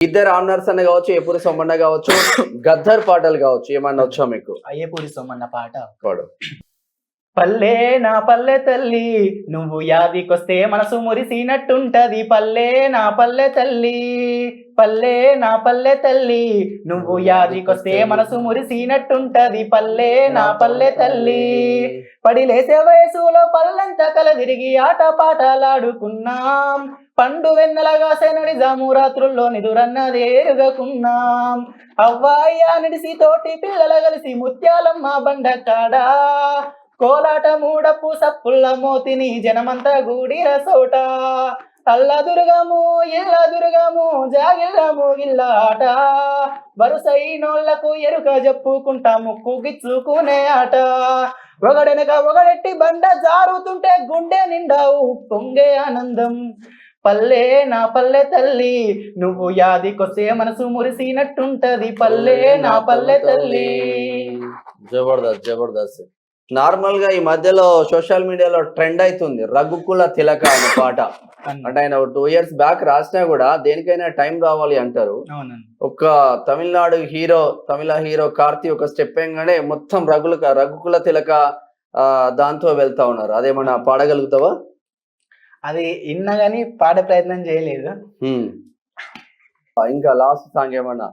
ఇద్దరు ఆనర్స్ అన్న కావచ్చు, ఏపూరి సోమన్న కావచ్చు, గద్దర్ పాటలు కావచ్చు, ఏమన్నా వచ్చా మీకు? అయ్యేపూరి సోమన్న పాట. పాడు. పల్లె నా పల్లె తల్లి నువ్వు యాదికొస్తే మనసు మురిసినట్టుంటది. పల్లె నా పల్లె తల్లి, పల్లె నా పల్లె తల్లి నువ్వు యాదికొస్తే మనసు మురిసినట్టుంటది. పల్లె నా పల్లె తల్లి, పడిలేసే వయసులో పల్లెంత కలదిరిగి ఆట పాటలాడుకున్నాం. పండు వెన్నెలగా సెనడి జాము రాత్రుల్లో నిదురన్నదే ఎరుగకున్నాం. అవ్వాయ్యా నిడిసి తోటి పిల్లల కలిసి ముత్యాలమ్మ బండ కాడా కోలాట మూడపు సప్పుల్ల మోతిని జనమంతా గూడిర సోట. అల్ల దుర్గము ఇల్ల దుర్గము జాగిల్లము గిల్లాట, వరుసైనోళ్లకు ఎరుక చెప్పుకుంటా ముక్కు గిచ్చుకునే ఆట. ఒకడెనక ఒకడెట్టి బండ జారుతుంటే గుండె నిండా పొంగే ఆనందం. పల్లె నా పల్లె తల్లి నువ్వు యాదికొస్తే మనసు మురిసినట్టుంటది. పల్లె నా పల్లె తల్లి. జబర్దస్త్ జబర్దస్త్. నార్మల్ గా ఈ మధ్యలో సోషల్ మీడియాలో ట్రెండ్ అవుతుంది రఘుకుల తిలక అనే పాట. అంటే ఆయన 2 years బ్యాక్ రాసినా కూడా దేనికైనా టైం రావాలి అంటారు. ఒక తమిళ హీరో కార్తీ ఒక స్టెప్ వేయగానే మొత్తం రఘుకుల తిలక దాంతో వెళ్తా ఉన్నారు. అదేమన్నా పాడగలుగుతావా? అది ఇన్నా గానీ పాడే ప్రయత్నం చేయలేదు. ఇంకా లాస్ట్ సాంగ్ ఏమన్నా